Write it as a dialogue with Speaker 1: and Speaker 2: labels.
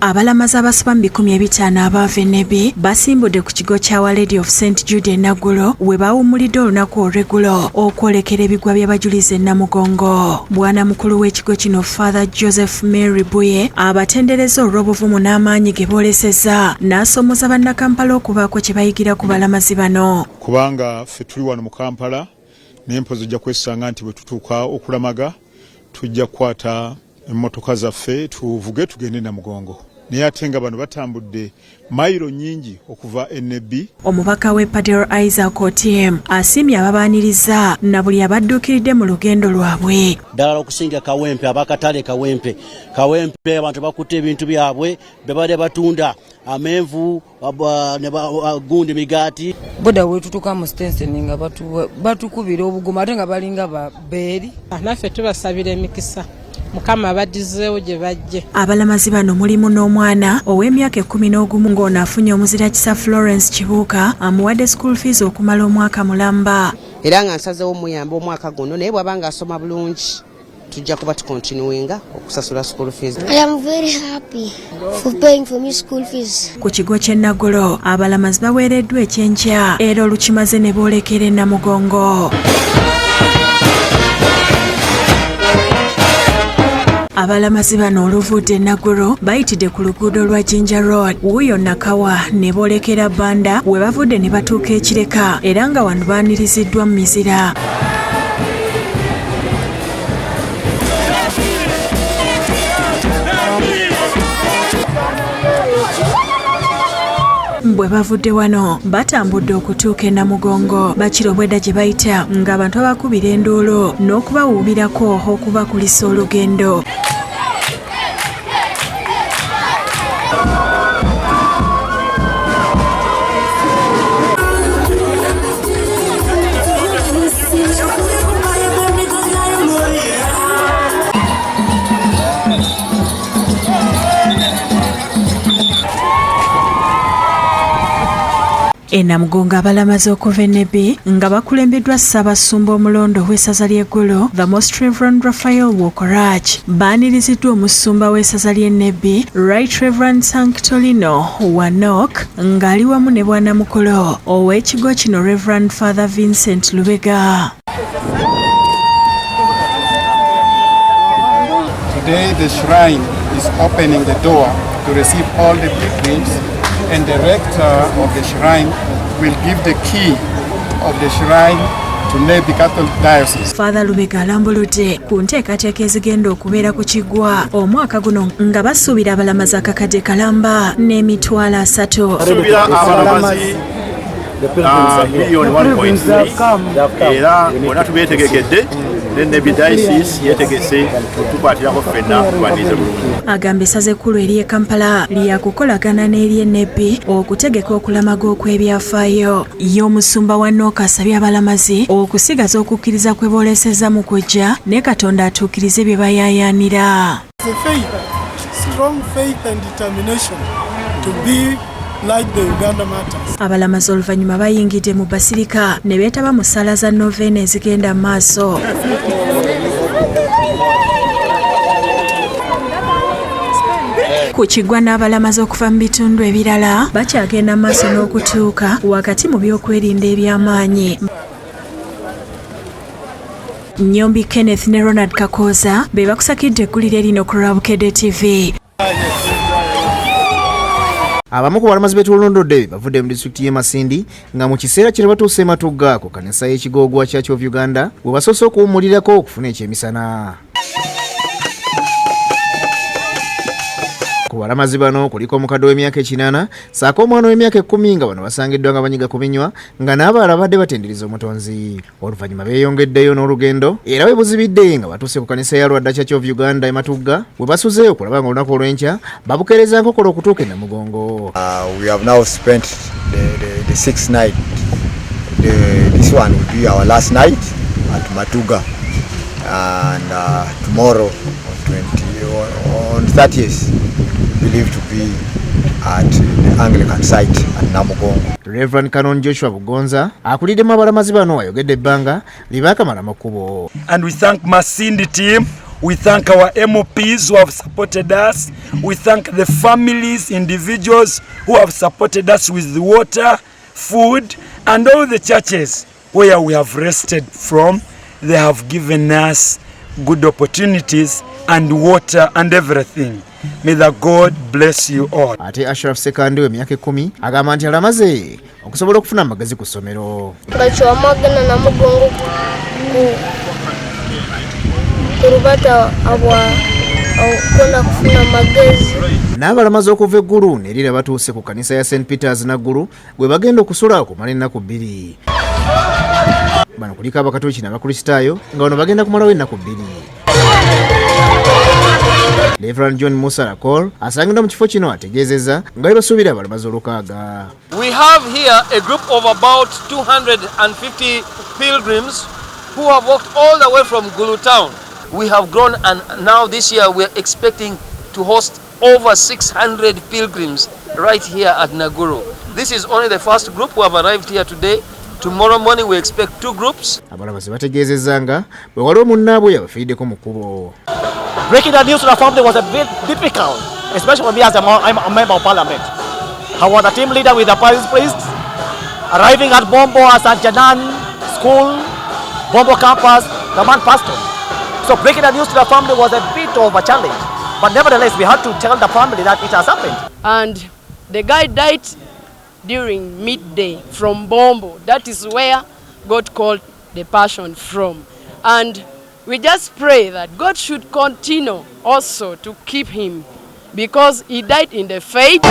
Speaker 1: Abalamazi abasoba mu 500 abaava Nebi basimbudde ku kigo kya Our Lady of St. Jude Naggulo we bawummulidde olunaku olweggulo okwolekera ebigwa by'abajulizi e Namugongo. Bwana mukulu w'ekigo kino Father Joseph Mary Buye abatendereza olw'obuvumu n'amaanyi ge boolesezza n'asomoza bannakampala okubaako kye bayigira ku balamazi bano.
Speaker 2: Kubanga ffe tuli wano mu Kampala n'empozi ojja kwesanga nti bwe tutuuka okulamaga tujja kukwata emmotoka zaffe tuvuge tugende Namugongo. Naye ate nga bano batambudde mayiro nnyingi okuva Nebi.
Speaker 1: Omubaka w'e Padero Isaac Otieno asiimye ababaaniriza na buli abadduukiridde mu lugendo lwabwe.
Speaker 3: Ddala okusinga Kawempe abakatale Kawempe abantu bakutte ebintu byabwe bebadde batunda amenvu gundi migaati.
Speaker 4: Boda wetutuka mu Stenson nga batukubira obugoma ate nga balinga babeeri.
Speaker 5: Naffe tubasabira emikisa. Mukama abadizeewo gye bajje.
Speaker 1: Abalamazi bano mulimu n'omwana ow'emyaka 11 ng'ono afunye omuzira kisa Florence Kibuuka amuwadde school fees okumala omwaka mulamba.
Speaker 6: Era nga nsazeewo muyamba omwaka guno naye bw'abanga asoma bulungi tujja kuba tukontinuinga okusasula school fees.
Speaker 7: I am very happy for paying for me school fees.
Speaker 1: Ku kigo ky'e Naggulo abalamazi baweereddwa ekyenkya era olukimaze ne boolekera e Namugongo. Abalamazi bano oluvudde Naggulo bayitidde ku luguudo lwa Jinja Road wuuyo Nakawa ne boolekera Banda we bavudde ne batuuka e Kireka era nga wano baaniriziddwa mu mizira. Bwe bavudde wano batambudde okutuuka e Namugongo bakirobwedda gye bayita ng'abantu abakubira enduulu n'okubawuubirako okubakulisa olugendo. E Namugongo abalamazi okuva Nebi nga bakulembeddwa Ssaabasumba omulondo w'essaza ly'Eggulo the Most Reverend Raphael Wokorach baaniriziddwa omusumba w'essaza ly'e Nebi Right Reverend Sanctolino Wanok ng'ali wamu ne bwana mukulu ow'ekigo kino Reverend Father Vincent Lubega.
Speaker 8: Today the shrine is opening the door to receive all the pilgrims, and the rector of the shrine will give the key of the shrine to Nebi Catholic Diocese.
Speaker 1: Father Lubega alambuludde ku nteekateeka ezigenda okubeera ku kiggwa omwaka guno nga basuubira abalamazi akakadde kalamba n'emitwalo 3.
Speaker 9: Basuubira abalamazi miliyoni 1.3 era bonna tubeetegekedde. Nebi Diocese yetegese tukwatirako ffenna tubanirize bulungi.
Speaker 1: Agamba essaza ekkulu ery'e Kampala lyakukolagana n'ery'e Nebi okutegeka okulamaga okw'ebyafaayo. Ye omusumba wa Nooka asabye abalamazi okusigaza okukkiriza kwe boolesezza mu kujja ne Katonda atuukirize bye bayaayaanira.
Speaker 10: Strong faith and determination to be like the Uganda Martyrs.
Speaker 1: Abalamazi oluvannyuma bayingidde mu basirika ne beetaba mu ssala za novena ezigenda mu maaso. Ku kiggwa n'abalamazi okuva mu bitundu ebirala bakyagenda mu maaso n'okutuuka wakati mu byokwerinda eby'amaanyi. Nyombi Kenneth ne Ronald Kakooza be bakusakidde eggulire lino ku Lwabukedde TV.
Speaker 11: Abamu ku balamazi betulondodde bavudde mu disitulikiti y'e Masindi nga mu kiseera kino batuuse Matugga ku kanisa y'ekigoogwa Church of Uganda bwe basoose okuwummulirako okufuna ekyemisana. Ku balamazi bano kuliko omukadde w'emyaka 80 saako omwana w'emyaka 10 nga bano basangiddwa nga banyiga ku binywa nga n'abalala badde batenderiza omutonzi. Oluvannyuma beeyongeddeyo n'olugendo era bwe buzibidde nga batuuse ku kanisa ya Lwadda Church of Uganda e Matugga bwe basuze okulaba nga olunaku olw'enkya babukeereza nkokola okutuuka e Namugongo.
Speaker 12: We have now spent the sixth night. This one will be our last night at Matugga, and tomorrow on 30th believed to be at the Anglican site at Namugongo.
Speaker 11: Reverend Canon Joshua Bugonza akuliddemu abalamazi bano ayogedde ebbanga libaakamala makubo.
Speaker 13: And we thank Masindi team We thank our MOPs who have supported us. We thank the families, individuals who have supported us with the water, food, and all the churches where we have rested from. They have given us good opportunities and water and everything. May the God bless you all.
Speaker 11: Ate Ashraf Sekandi w'emyaka 10 agamba nti alamaze okusobola okufuna amagezi ku ssomero.
Speaker 7: Bachwamagana na mugongo kurubata abwa okona kufuna magezi.
Speaker 11: N'abalamaze okuva eggulu ne lira batuuse ku kanisa ya St Peters Naggulu bwe bagenda okusula okumala ennaku 2. Bano kuliko abakatoliki n'abakristaayo nga bano bagenda kumalawo ennaku 2. Reverend John Musa Rakol asangidwa mu kifo kino ategeezezza nga bwe basuubira abalamaze olukaaga.
Speaker 14: We have here a group of about 250 pilgrims who have walked all the way from Gulu town. We have grown, and now this year we are expecting to host over 600 pilgrims right here at Naguru. This is only the first group who have arrived here today. Tomorrow morning we expect 2 groups.
Speaker 11: Abalabazi bategeezezza nga bwe waliwo munnaabwe yabafiiddeko mu kkubo.
Speaker 15: Breaking the news to the family was a bit difficult, especially for me as a member of parliament. I was a team leader with the parish priest, arriving at Bombo as a Janan school, Bombo campus, command pastor. So breaking the news to the family was a bit of a challenge, but nevertheless we had to tell the family that it has happened.
Speaker 16: And the guy died during midday from Bombo. That is where God called the passion from. And we just pray that God should continue also to keep him, because he died in the faith.